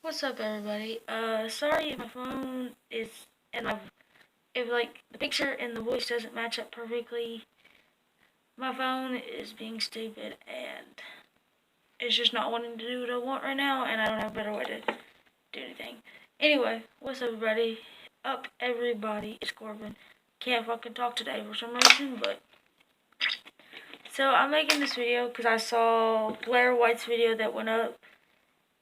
What's up, everybody? Sorry if my phone is and if like the picture and the voice doesn't match up perfectly. My phone is being stupid and it's just not wanting to do what I want right now, and I don't have a better way to do anything. Anyway, what's up, everybody? It's Corbin. Can't fucking talk today for some reason, but so I'm making this video because I saw Blaire White's video that went up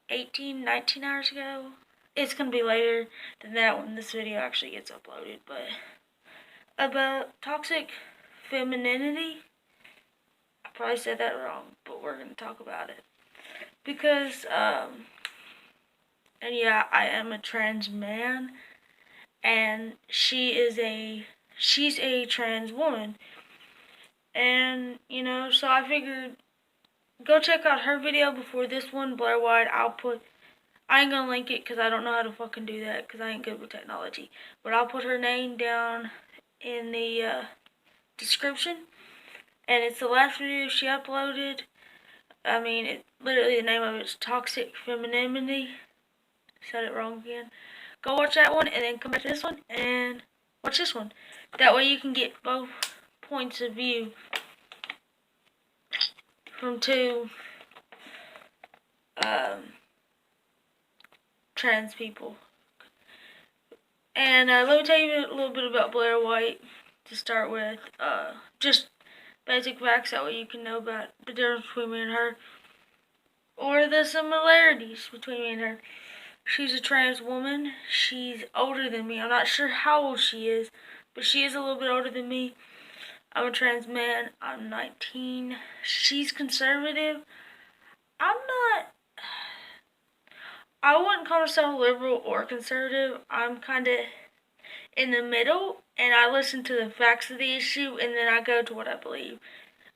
19 hours ago. It's gonna be later than that when this video actually gets uploaded, but about toxic femininity. I probably said that wrong, but we're gonna talk about it because and yeah, I am a trans man, and she's a trans woman, and so I figured go check out her video before this one, Blaire White. I ain't gonna link it because I don't know how to fucking do that because I ain't good with technology. But I'll put her name down in the description. And it's the last video she uploaded. I mean, literally the name of it is Toxic Femininity. Said it wrong again. Go watch that one and then come back to this one and watch this one. That way you can get both points of view from two trans people. And let me tell you a little bit about Blaire White to start with. Just basic facts, that way you can know about the difference between me and her, or the similarities between me and her. She's a trans woman. She's older than me. I'm not sure how old she is, but she is a little bit older than me. I'm a trans man. I'm 19. She's conservative. I wouldn't call myself liberal or conservative. I'm kind of in the middle, and I listen to the facts of the issue, and then I go to what I believe.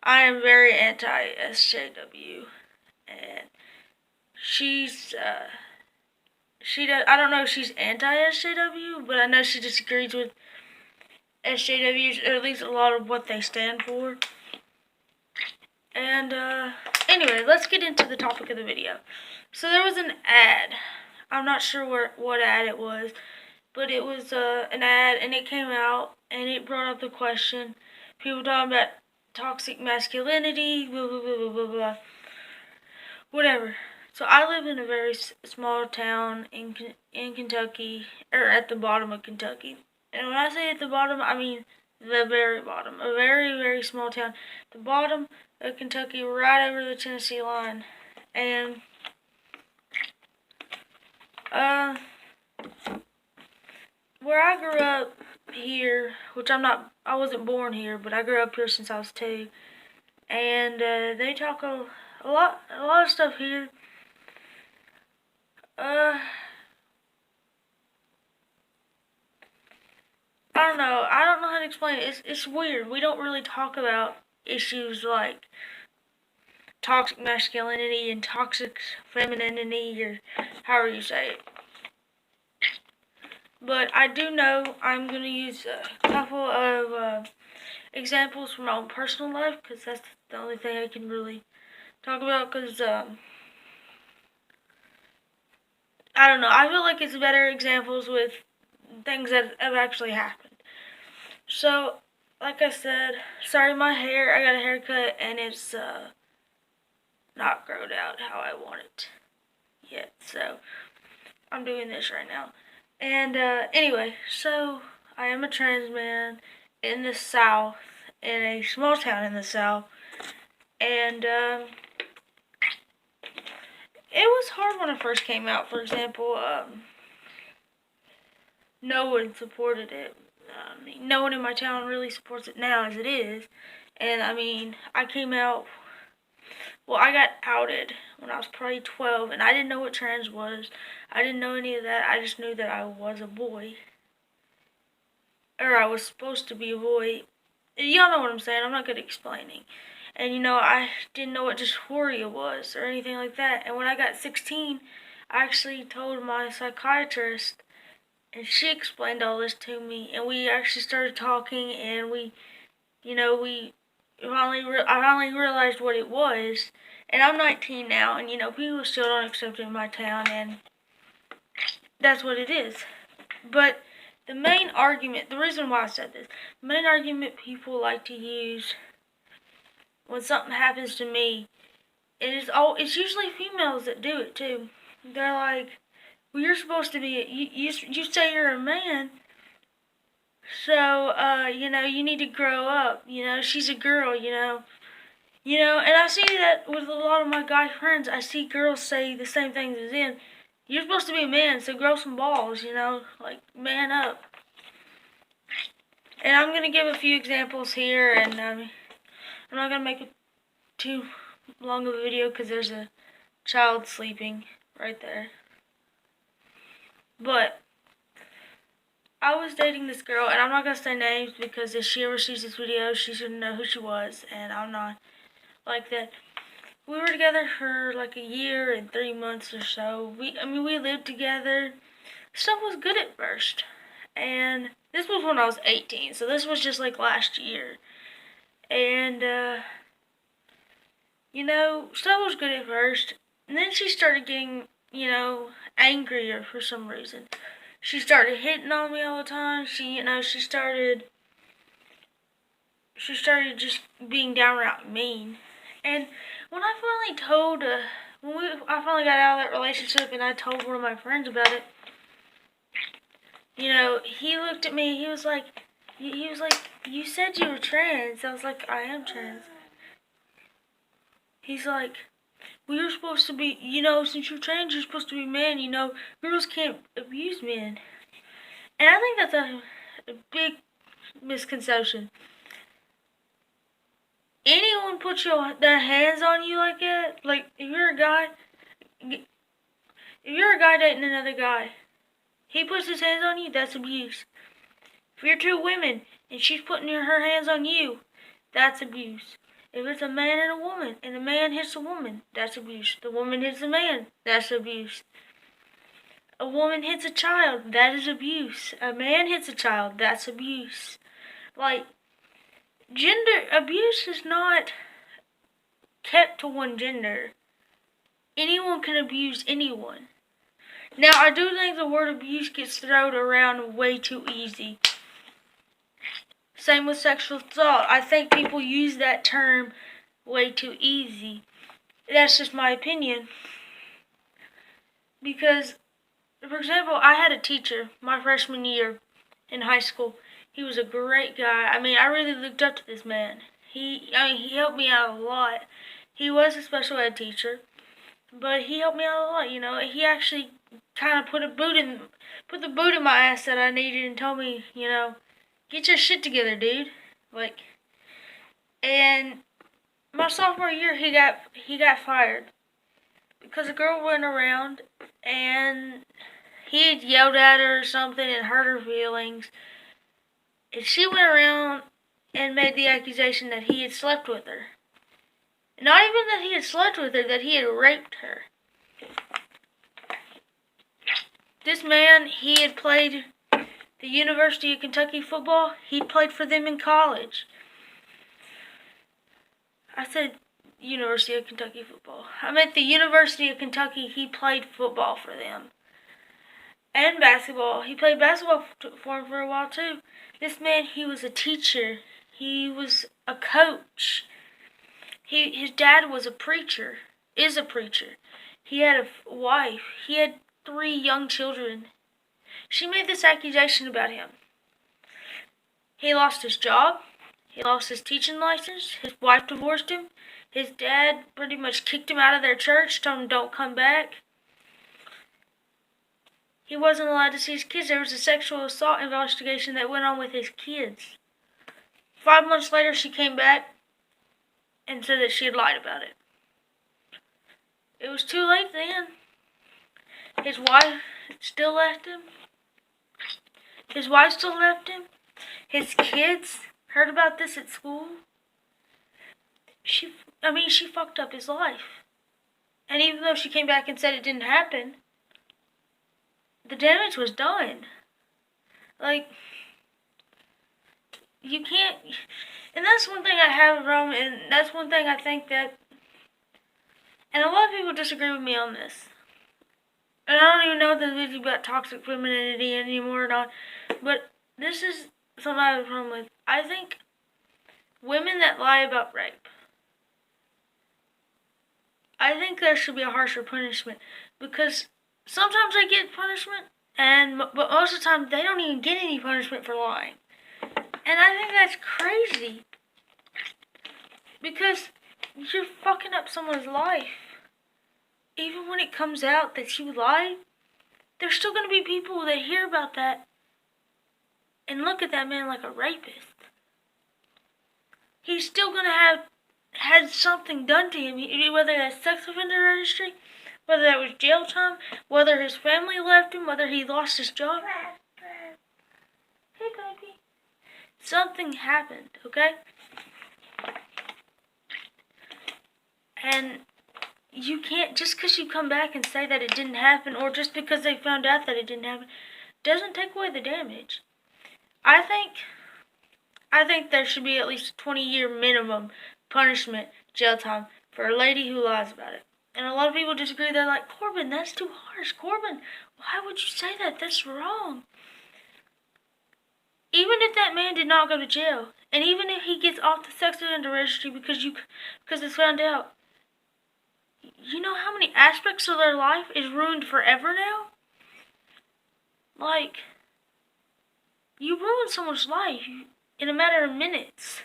I am very anti-SJW, and I don't know if she's anti-SJW, but I know she disagrees with SJWs, or at least a lot of what they stand for. And, anyway, let's get into the topic of the video. So there was an ad. I'm not sure what ad it was, but it was an ad, and it came out, and it brought up the question. People talking about toxic masculinity, blah, blah, blah, blah, blah, blah. Whatever. So I live in a very small town in Kentucky, or at the bottom of Kentucky. And when I say at the bottom, I mean the very bottom. A very, very small town. The bottom of Kentucky, right over the Tennessee line. And where I grew up here, which I wasn't born here, but I grew up here since I was 2. And they talk a lot of stuff here. I don't know. I don't know how to explain it. It's weird. We don't really talk about issues like toxic masculinity and toxic femininity, or however you say it. But I do know I'm going to use a couple of examples from my own personal life, because that's the only thing I can really talk about, because I don't know. I feel like it's better examples with things that have actually happened. So, like I said, sorry my hair, I got a haircut and it's not growed out how I want it yet. So, I'm doing this right now. And anyway, so I am a trans man in the South, in a small town in the South. And it was hard when I first came out. For example, no one supported it. I mean, no one in my town really supports it now as it is. And I mean, I got outed when I was probably 12, and I didn't know what trans was. I didn't know any of that. I just knew that I was a boy. Or I was supposed to be a boy. Y'all know what I'm saying. I'm not good at explaining. And I didn't know what dysphoria was or anything like that. And when I got 16, I actually told my psychiatrist, and she explained all this to me, and we actually started talking, and I finally realized what it was. And I'm 19 now, and people still don't accept it in my town, and That's what it is. But the main argument, the reason why I said this, the main argument people like to use when something happens to me, it's usually females that do it too. They're like, well, you're supposed to be, you say you're a man, so, you need to grow up, she's a girl, and I see that with a lot of my guy friends. I see girls say the same things as them. You're supposed to be a man, so grow some balls, like, man up. And I'm going to give a few examples here, and I'm not going to make it too long of a video because there's a child sleeping right there. But I was dating this girl, and I'm not going to say names because if she ever sees this video, she shouldn't know who she was, and I'm not like that. We were together for like a year and 3 months or so. We lived together. Stuff was good at first. And this was when I was 18, so this was just like last year. And, stuff was good at first. And then she started getting, angrier for some reason. She started hitting on me all the time. She started just being downright mean. And when I finally told, I finally got out of that relationship and I told one of my friends about it, he looked at me, he was like, you said you were trans. I was like, I am trans. He's like, well, you're supposed to be, since you're trans, you're supposed to be a man, girls can't abuse men. And I think that's a big misconception. Anyone put their hands on you like that, like, if you're a guy dating another guy, he puts his hands on you, that's abuse. If you're two women and she's putting her hands on you, that's abuse. If it's a man and a woman, and the man hits a woman, that's abuse. The woman hits the man, that's abuse. A woman hits a child, that is abuse. A man hits a child, that's abuse. Like, gender abuse is not kept to one gender. Anyone can abuse anyone. Now, I do think the word abuse gets thrown around way too easy. Same with sexual assault. I think people use that term way too easy. That's just my opinion. Because, for example, I had a teacher my freshman year in high school. He was a great guy. I really looked up to this man. He helped me out a lot. He was a special ed teacher, but he helped me out a lot, He actually kind of put the boot in my ass that I needed and told me, get your shit together, dude. And my sophomore year, he got fired because a girl went around and he had yelled at her or something and hurt her feelings. And she went around and made the accusation that he had slept with her. Not even that he had slept with her, that he had raped her. This man, he had played the University of Kentucky football. He played for them in college. I said University of Kentucky football. I meant the University of Kentucky. He played football for them. And basketball. He played basketball for him for a while too. This man, he was a teacher. He was a coach. His dad was a preacher. Is a preacher. He had a wife. He had 3 young children. She made this accusation about him. He lost his job. He lost his teaching license. His wife divorced him. His dad pretty much kicked him out of their church, told him don't come back. He wasn't allowed to see his kids. There was a sexual assault investigation that went on with his kids. 5 months later, she came back and said that she had lied about it. It was too late then. His wife still left him. His kids heard about this at school. She fucked up his life. And even though she came back and said it didn't happen, the damage was done. You can't, and that's one thing I have a problem, and that's one thing I think that, and a lot of people disagree with me on this. And I don't even know if this video about toxic femininity anymore or not, but this is something I have a problem with. I think women that lie about rape, I think there should be a harsher punishment, because sometimes they get punishment, but most of the time they don't even get any punishment for lying. And I think that's crazy, because you're fucking up someone's life. Even when it comes out that you lied, there's still going to be people that hear about that and look at that man like a rapist. He's still going to have had something done to him, whether that's sex offender registry, whether that was jail time, whether his family left him, whether he lost his job. Hey, baby. Something happened, okay? And you can't, just because you come back and say that it didn't happen, or just because they found out that it didn't happen, doesn't take away the damage. I think there should be at least a 20-year minimum punishment, jail time, for a lady who lies about it. And a lot of people disagree. They're like, Corbin, that's too harsh. Corbin, why would you say that? That's wrong. Even if that man did not go to jail, and even if he gets off the sex offender registry because it's found out, you know how many aspects of their life is ruined forever now? Like, you ruined someone's life in a matter of minutes.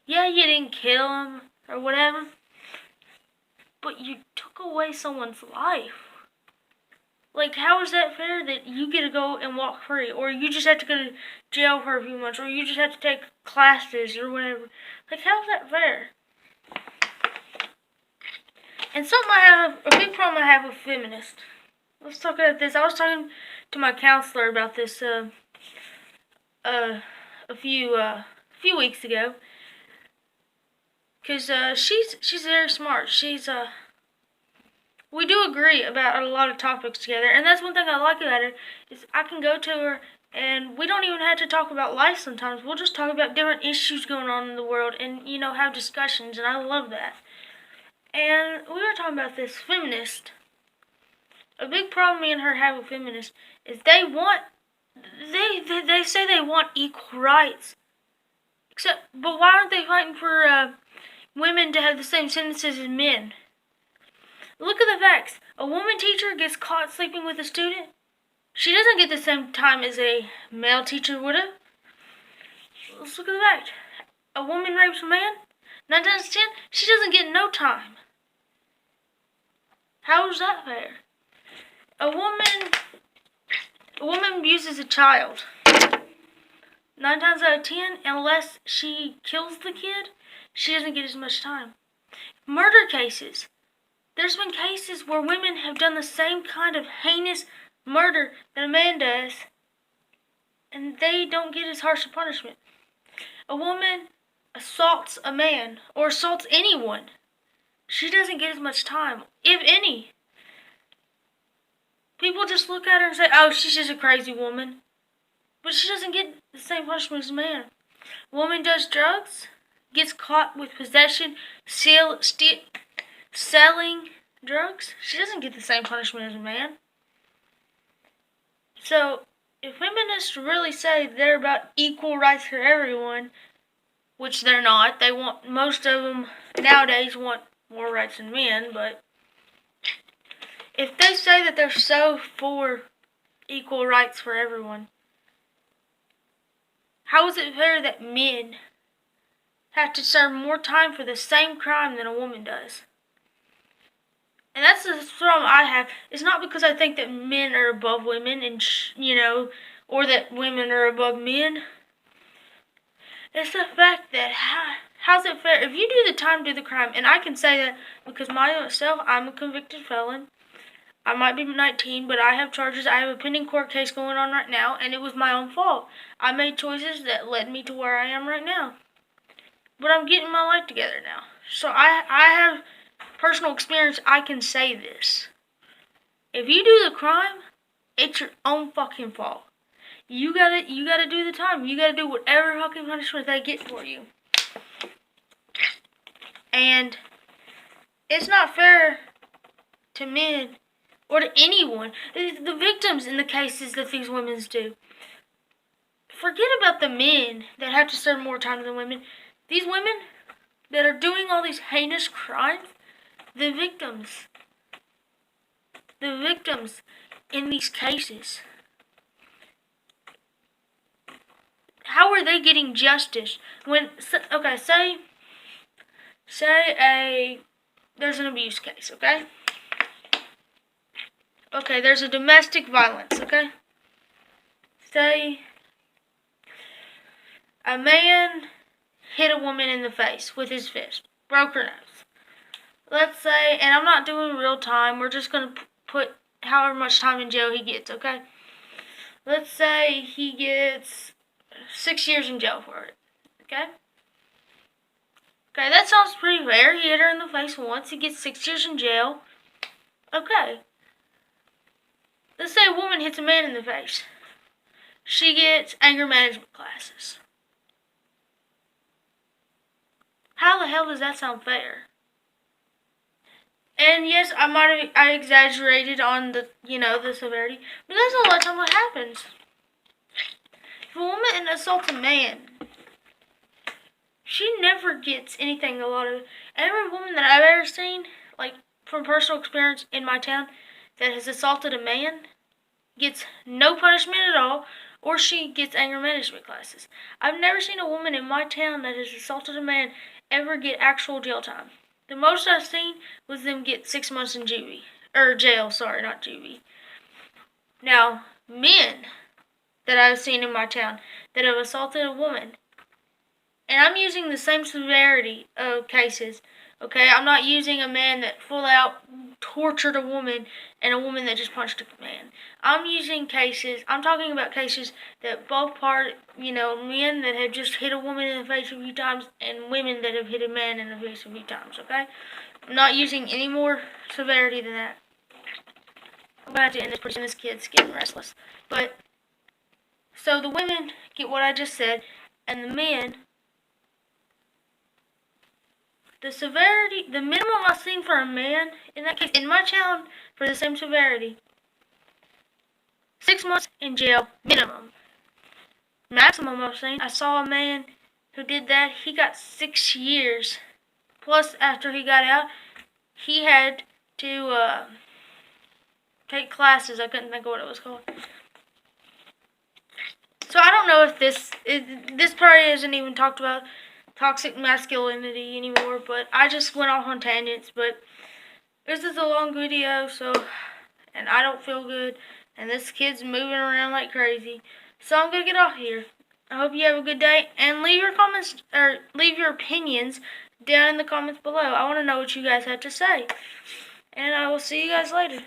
Yeah, you didn't kill him or whatever, but you took away someone's life. Like, how is that fair that you get to go and walk free, or you just have to go to jail for a few months, or you just have to take classes or whatever? Like, how is that fair? And a big problem I have with feminists. Let's talk about this. I was talking to my counselor about this a few weeks ago, because she's very smart. We do agree about a lot of topics together, and that's one thing I like about her, is I can go to her and we don't even have to talk about life sometimes. We'll just talk about different issues going on in the world and, have discussions, and I love that. And we were talking about this feminist. A big problem me and her have with feminists is they say they want equal rights. But why aren't they fighting for women to have the same sentences as men? Look at the facts. A woman teacher gets caught sleeping with a student. She doesn't get the same time as a male teacher would have. Let's look at the fact. A woman rapes a man. 9 times out of 10, she doesn't get no time. How is that fair? A woman abuses a child. 9 times out of 10, unless she kills the kid, she doesn't get as much time. Murder cases. There's been cases where women have done the same kind of heinous murder that a man does, and they don't get as harsh a punishment. A woman assaults a man, or assaults anyone, she doesn't get as much time, if any. People just look at her and say, oh, she's just a crazy woman. But she doesn't get the same punishment as a man. A woman does drugs, gets caught with possession, selling drugs. She doesn't get the same punishment as a man. So, if feminists really say they're about equal rights for everyone, which they're not, most of them nowadays want more rights than men, but if they say that they're so for equal rights for everyone, how is it fair that men have to serve more time for the same crime than a woman does? And that's the problem I have. It's not because I think that men are above women and, or that women are above men. It's the fact that, how's it fair? If you do the time, do the crime. And I can say that because myself, I'm a convicted felon. I might be 19, but I have charges. I have a pending court case going on right now, and it was my own fault. I made choices that led me to where I am right now. But I'm getting my life together now. So I have personal experience. I can say this. If you do the crime, it's your own fucking fault. You gotta do the time. You gotta do whatever fucking punishment they get for you. And it's not fair to men or to anyone. The victims in the cases that these women do. Forget about the men that have to serve more time than women. These women that are doing all these heinous crimes, the victims in these cases, how are they getting justice when, okay, say there's an abuse case, okay? Okay, there's a domestic violence, okay? Say a man hit a woman in the face with his fist, broke her nose. Let's say, and I'm not doing real time, we're just going to put however much time in jail he gets, okay? Let's say he gets 6 years in jail for it, okay? Okay, that sounds pretty fair. He hit her in the face once, he gets 6 years in jail. Okay. Let's say a woman hits a man in the face. She gets anger management classes. How the hell does that sound fair? And yes, I exaggerated on the severity, but that's a lot of time what happens. If a woman assaults a man, she never gets anything. Every woman that I've ever seen, like from personal experience in my town, that has assaulted a man, gets no punishment at all, or she gets anger management classes. I've never seen a woman in my town that has assaulted a man ever get actual jail time. The most I've seen was them get 6 months in jail, sorry, not juvie. Now, men that I've seen in my town that have assaulted a woman, and I'm using the same severity of cases, okay? I'm not using a man that full out tortured a woman and a woman that just punched a man. I'm talking about cases that men that have just hit a woman in the face a few times and women that have hit a man in the face a few times, okay? I'm not using any more severity than that. I'm going to have to end this pretty soon. This kid's getting restless. But, so the women get what I just said, and the men, the severity, the minimum I've seen for a man, in that case, in my town, for the same severity, 6 months in jail, minimum. Maximum I've seen, I saw a man who did that, he got 6 years. Plus, after he got out, he had to take classes. I couldn't think of what it was called. So I don't know if this probably isn't even talked about toxic masculinity anymore, but I just went off on tangents. But this is a long video, and I don't feel good, and this kid's moving around like crazy. So I'm gonna get off here. I hope you have a good day, and leave your comments or leave your opinions down in the comments below. I want to know what you guys have to say, and I will see you guys later.